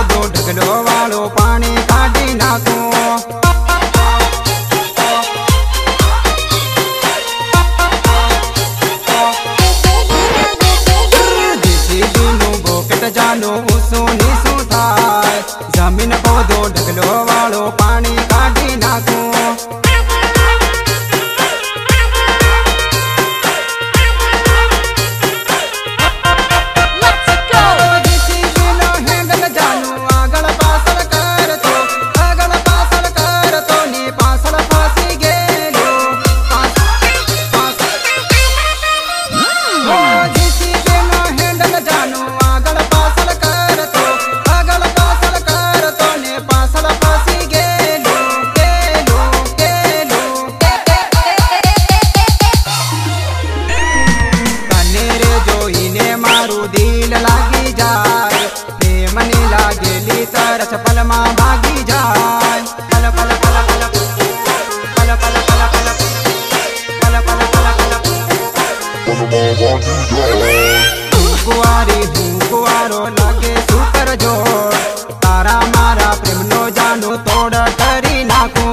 खोदो ढगलो वालो पानी काढ़ी नाखो। जेसीबी नु बोकेट जानो ऊसू नीसू थाय, जमीन खोदो ढगलो वालो पानी काढ़ी नाखो। पल मां भागी जाए, पल पल पल पल पल पल पल पल पल पल पल कुआरी हूँ कुआरो लागे सुपर जोर, तारा मारा प्रेम नो जानो तोड़ करी नाखू।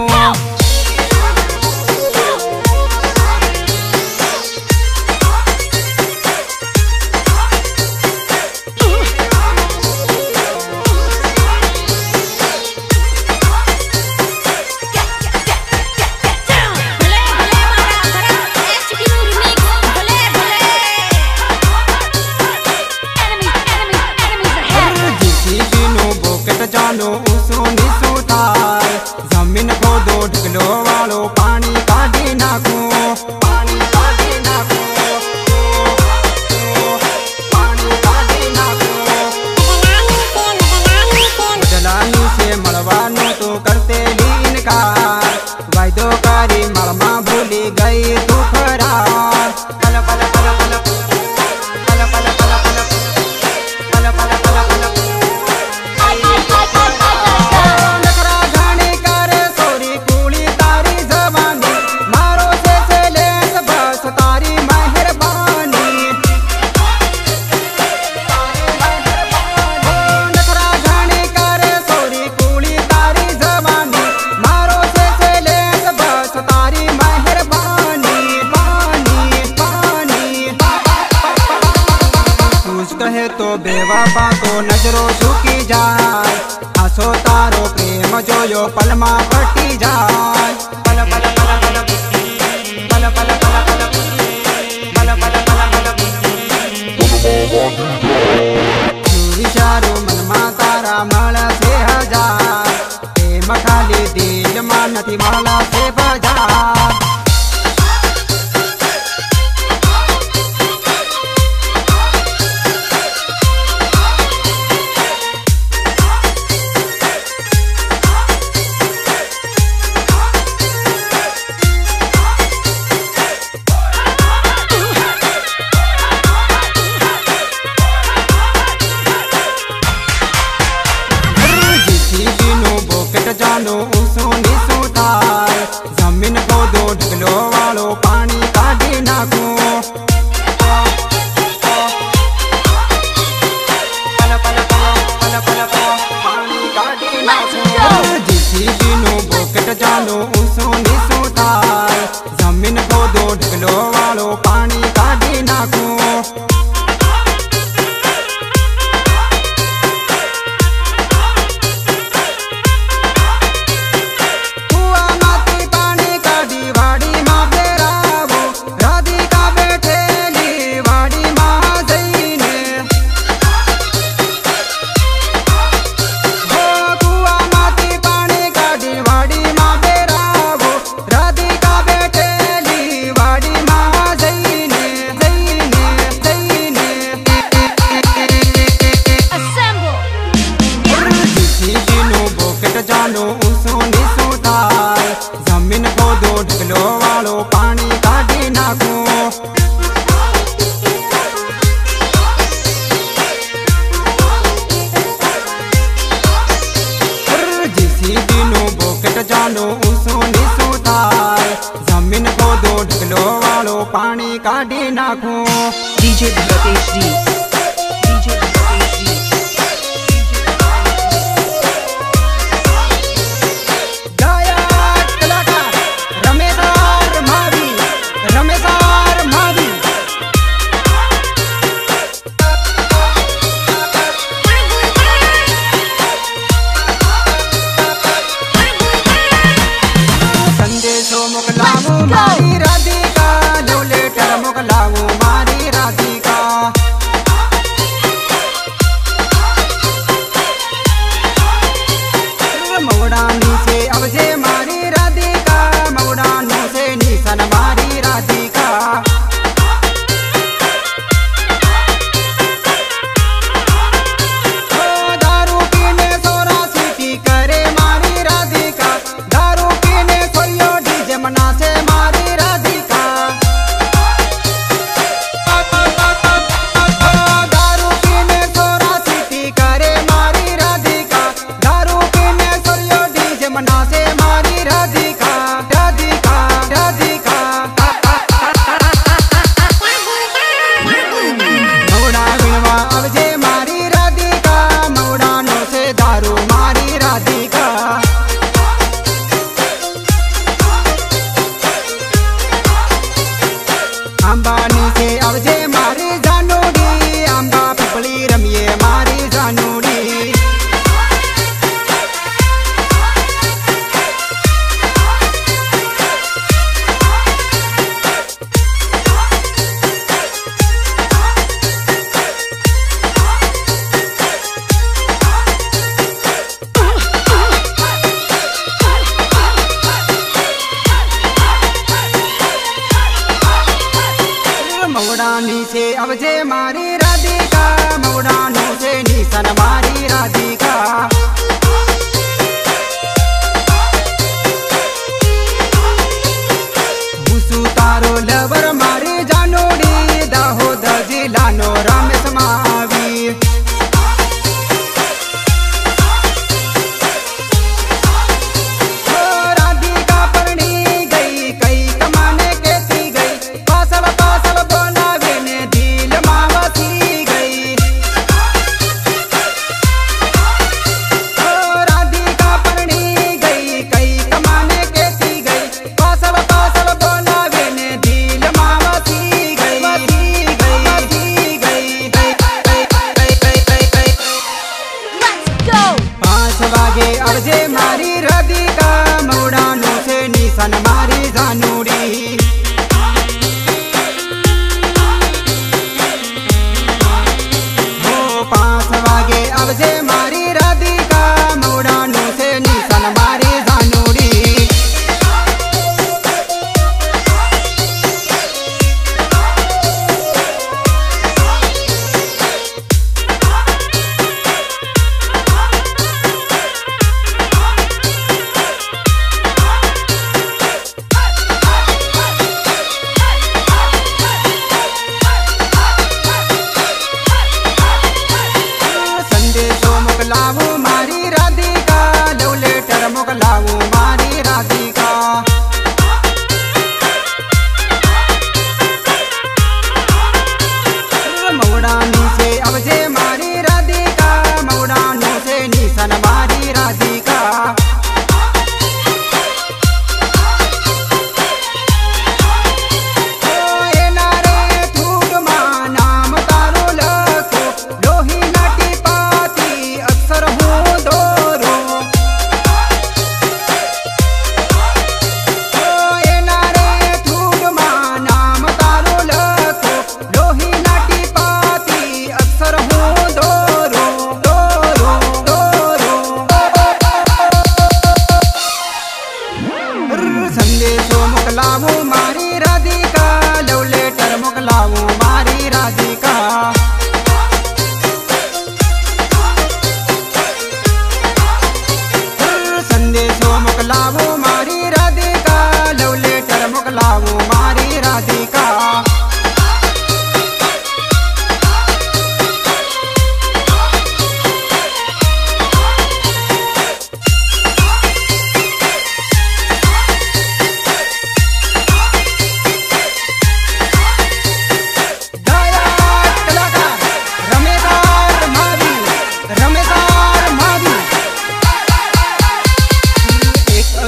जानो ऊसू नीसू थाय, जमीन खोदो ढगलो वालो पानी काढ़ी नाखो। पानी काढ़ी नाखो, पानी काढ़ी नाखो। जलानी से मलवानो तो करते ली इनकार, वायदो कारी मलमा भूली गई तू फरार। पल पल पल पल पल पल पल पल पल पल पल पल कहे तो बेवफा को नजरों झुकी जाए, आसो तारो प्रेम जो यो पलमा फटी जाए। पल पल पल पल पल पल पल पल पल पल पल विचारो मन मा तारा मल से हजार, प्रेम खाली दिल मा नथी मला से बजार। जानो ऊसू नीसू थाय, जमीन खोदो ढगलो वालो पानी काढ़ी नाखो। पल पल पल पल पल पानी काढ़ी नाखो। जेसीबी नु बोकेट जानो ऊसू नीसू थाय, जमीन खोदो ढगलो वालो पानी काढ़ी नाखो। जानो ऊसू नीसू थाय, जमीन खोदो ढगलो वालो पानी काढ़ी नाखो। जेसीबी नु बोकेट जानो ऊसू नीसू थाय, जमीन खोदो ढगलो वालो पानी काढ़ी नाखो। DJ Bharat HD, DJ Bharat HD। अवजे मारी राधिका मौडानो से निशन मारी राधिका बुसु तारो लवर मारी जानोड़ी दाहोद जिलानो रमेश महावीर अवजे मारी राधिका मौडानो से निशन मारी जानूड़ी हो 5 वागे अवजे मारी राधिका मौडानो से निशन मारी जानूड़ी मोकलावो मारी राधिका लव लेटर मोकलावो मारी राधिका मौडानी से अवजे मारी राधिका मौडानो से निशन मारी राधिका संदेशो मोकलावो मारी राधिका लव लेटर मोकलावो मारी राधिका संदेशो मोकलावो मारी राधिका लव लेटर मोकलावो मारी राधिका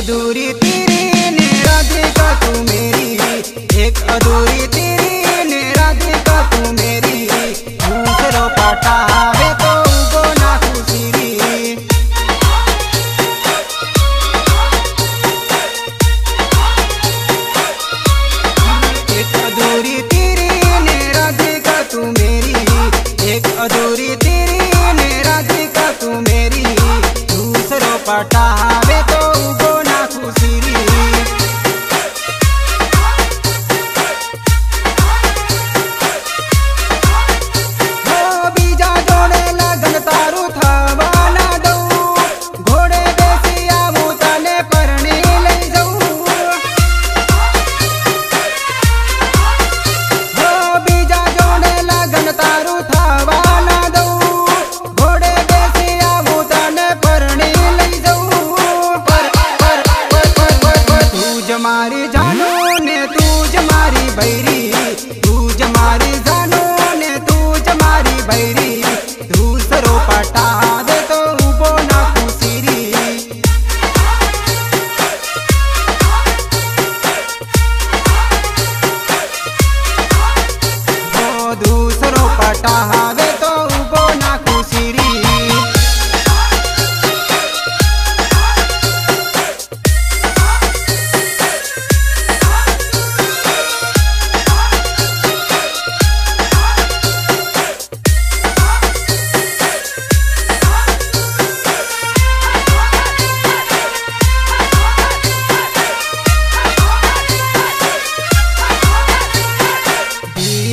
अधूरी तेरी ने राधिका तू मेरी एक अधूरी तेरी ने राधिका तू मेरी दूसरो पटावे तो उगो ना खुशीरी एक अधूरी तेरी ने राधिका तू मेरी एक अधूरी तेरी ने राधिका तू मेरी दूसरो पटावे तो मारी जानो ने तूज मारी बैरी तूज मारी जानो ने तूज मारी बैरी दूसरो पटा दे तो उबो ना खुशीरी वो दूसरो पटा दे तो उबो ना खुशीरी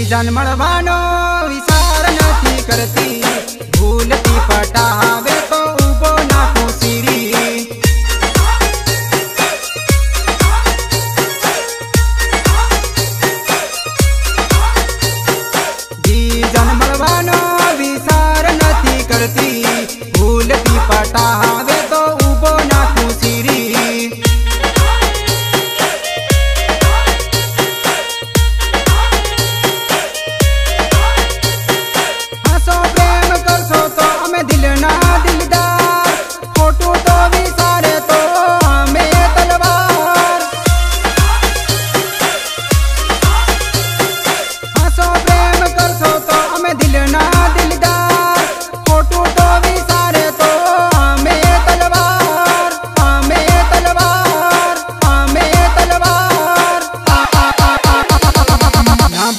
जन मळवानो पटावे तो उबो ना कुसीरी। बीजन मलवानो विसार नथी करती, भूलती पटावे तो उबो ना कुसीरी।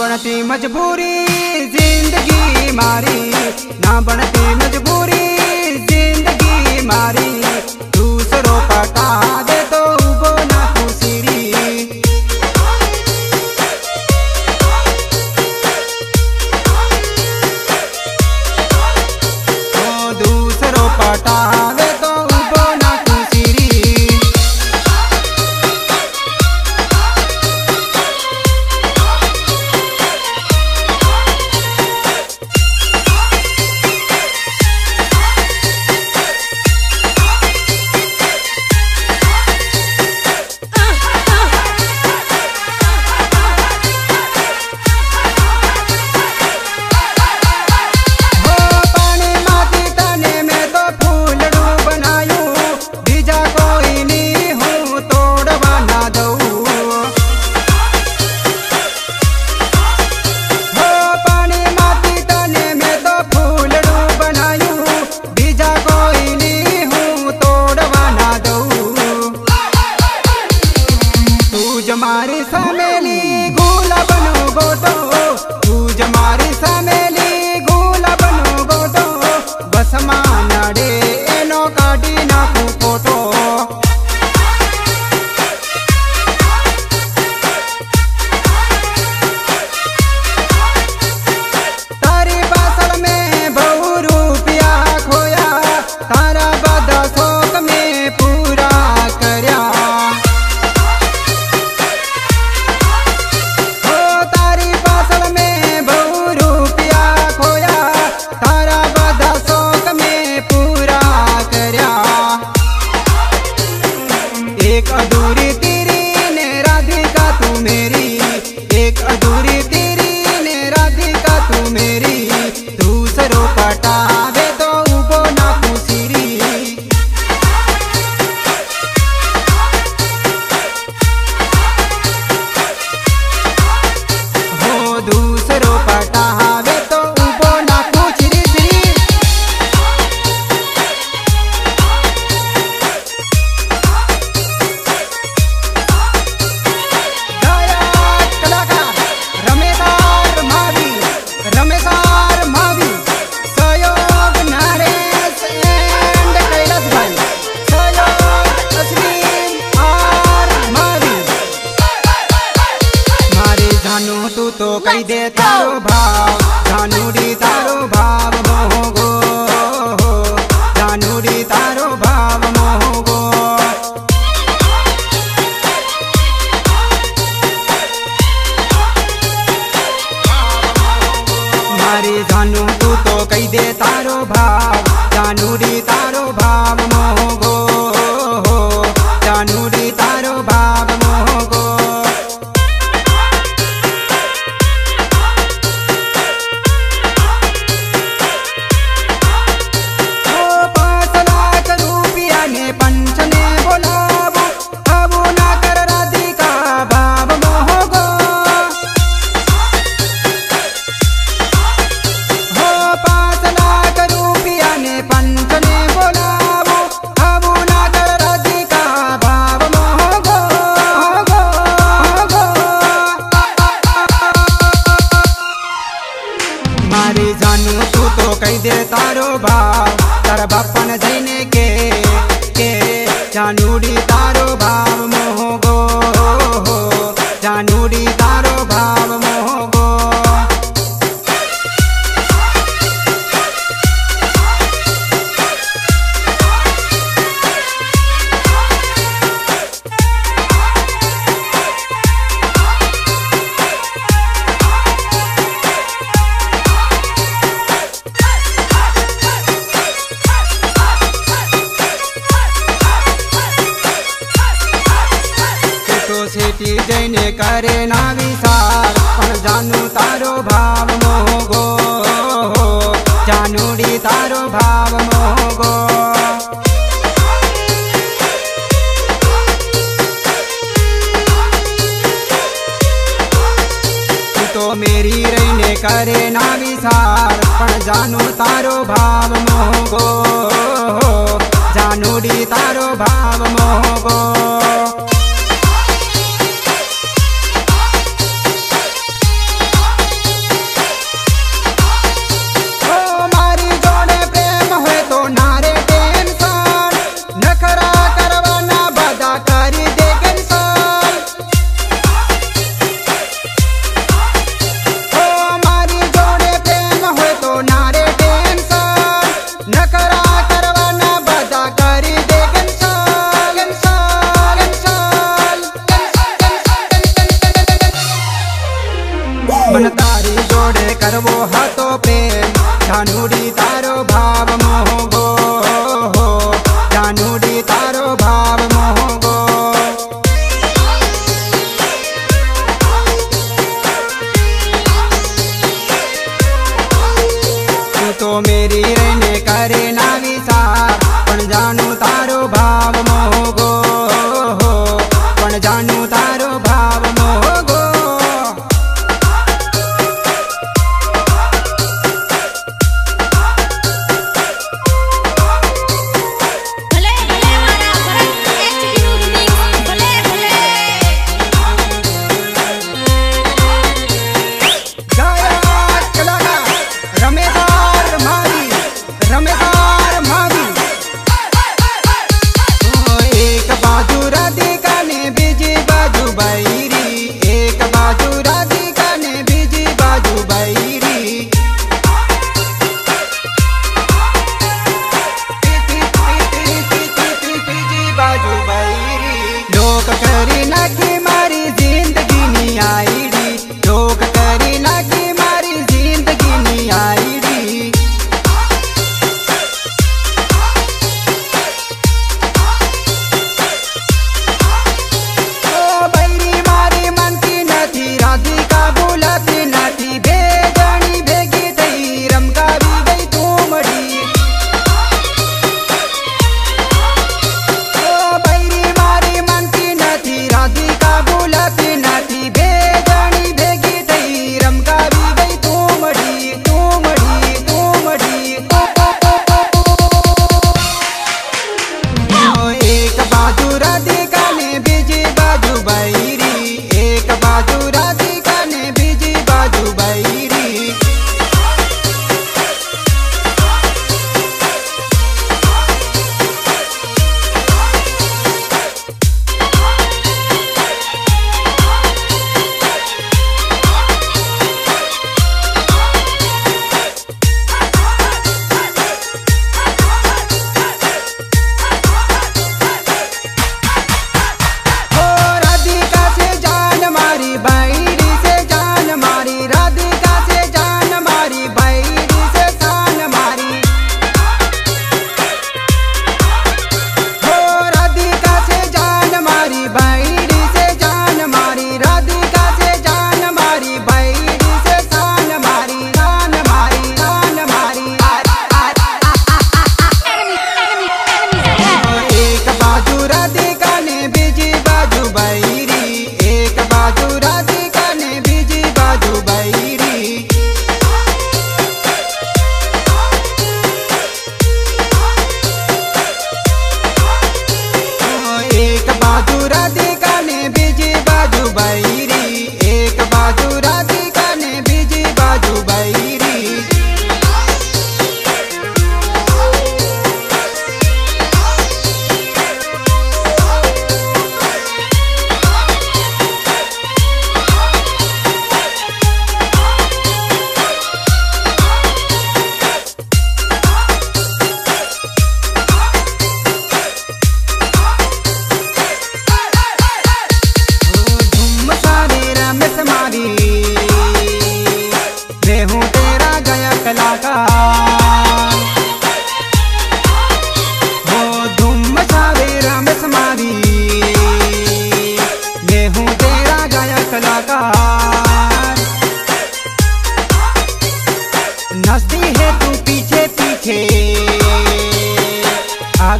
बनती मजबूरी जिंदगी मारी, ना बनती मजबूरी जिंदगी मारी। दूसरों पटा दे तो उबो ना कुसीरी। ओ दूसरों पटा दे तो उबो ना कुसीरी। जमारी समेली गुला बनो गोटो, तू जमारी समेली गुला बनो गोटो। बस मानाडे एनो काटी नाखू फोटो। तारी बासल में बहु रुपया खोया, तारा बदा शौक में पूरा करया। एक अधूरी तेरी ने राधिका तू मेरी, एक अधूरी तेरी ने राधिका तू मेरी। दूसरों पटावे तो उबो ना कुसीरी। हो दूसरों पटावे तो उबो ना कुसीरी। तू तो कही दे तारो भाव, जानूरी तारो भाव मोहगो, जानूरी तारो भाव मोहगो। मारी जानू तू तो कही दे तारो भाव, जानूरी तारो भाव मोहगो, जानूरी तारो भाव मोहगो। पंचने बोलाबो अब ना कर राधिका भाव मोहगो। हो 5 लाख रुपया ने पंचने बोलाबो अब ना कर राधिका भाव मोहगो। मारी जानू तू तो कही दे तारो भाव, तारा बापन जैने के जानूरी तारो भाव मोहगो, जानूरी तारो भाव मोहगो। मेरी जैने करे ना विचार पण जानू तारो भाव मोगो जानूडी तारो भाव मोगो तू तो मेरी रहीने करे ना विचार पण जानू तारो भाव मोगो जानूडी तारो भाव मोगो मन तारी जोड़े करवो हतो प्रेम जानूडी तारो भाव मोगो जानूडी तारो भाव मोगो तू तो मेरी रहने करे ना विचार पण जानू तारो भाव मोगो पण जानू तारो भाव मोगो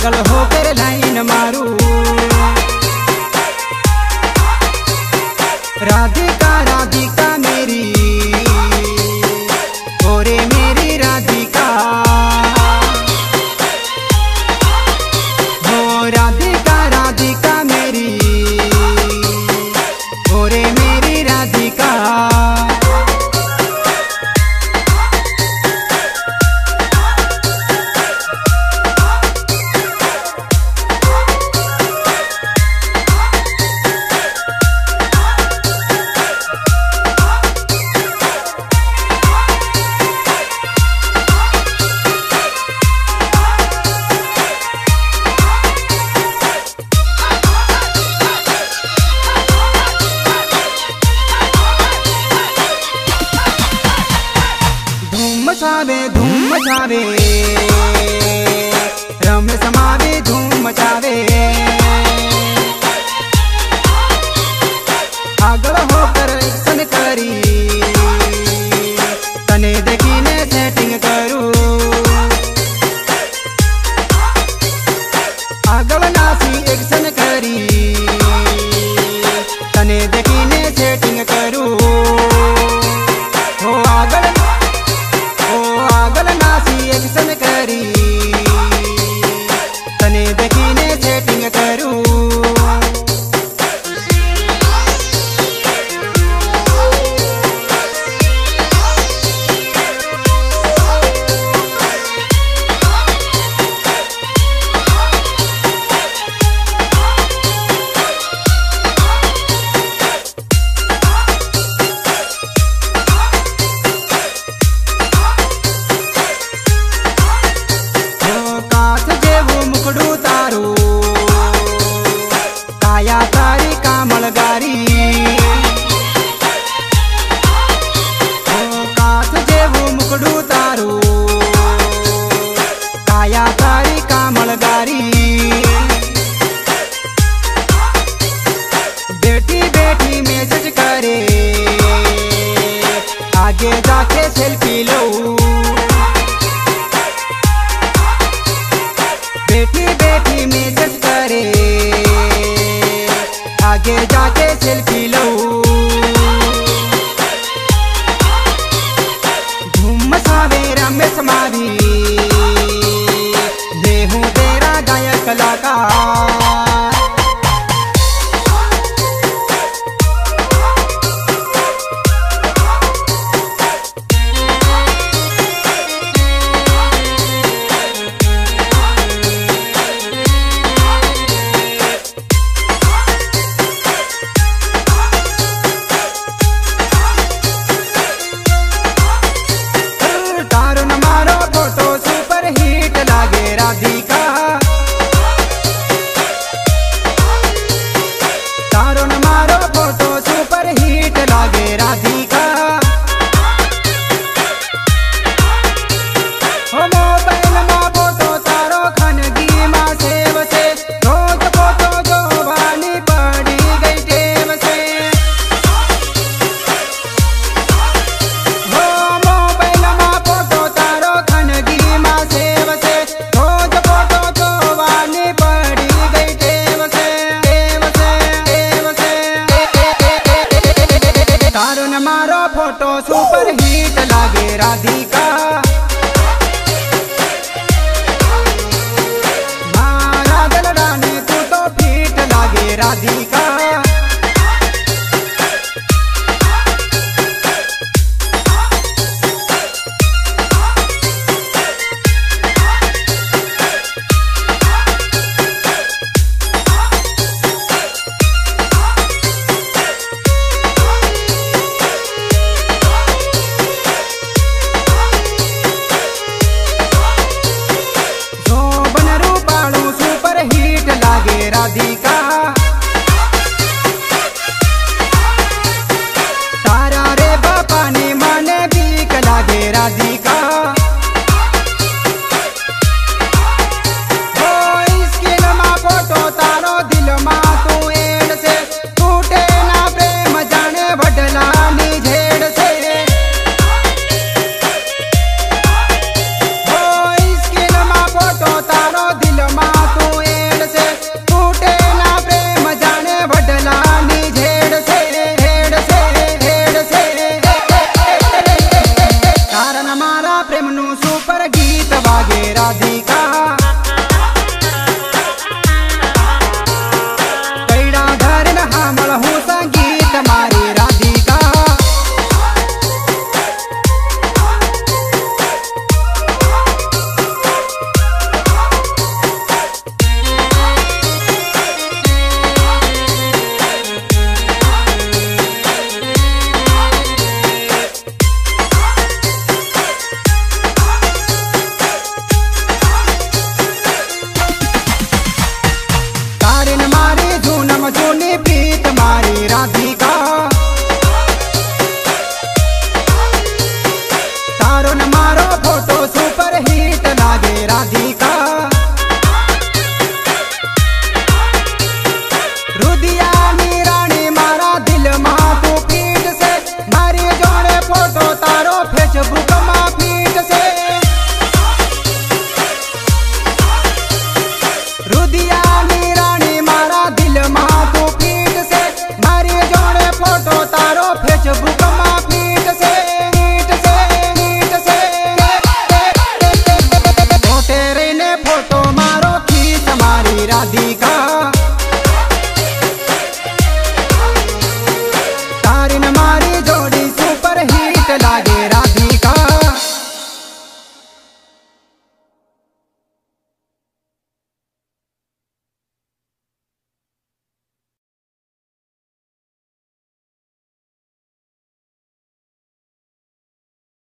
आगल होकर लाइन मारू। राधिका राधिका मेरी, ओरे मेरी राधिका, हो राधिका राधिका मेरी, ओरे मेरी राधिका। धूम मचावे रमेश मावे धूम मचावे। आगल होकर एक्शन करी, तने देखीने सेटिंग करू। आगल नासी एक्शन करी, तने देखीने सेटिंग करू। हो आगल नासी एक्शन करी, तने देखीने सेटिंग करू। काया तारी कामलगारी, काथ जेवू मुकड़ू तारू, काया तारी कामलगारी। बेटी बेटी मैसेज करे, आगे जाके सेल्फी लो। बेटी बेटी मैसेज करे, आगे जाके सेल्फी लो। धूम मचावे रमेश मावी, मैं हूँ तेरा गायक कलाकार। राधिका तारो न मारो फोटो सुपर हिट लागे राधिका। हो मोबाइल मा फोटो तारो खानगी मा सेव से, रोज फोटो जो वाली पड़ी गई टेम से। हो मोबाइल मा फोटो तारो खानगी मा सेव से, तारो न मारो फोटो सुपर हिट लागे राधिका। मारा दलडाने तू तो फिट लागे राधिका। राधिका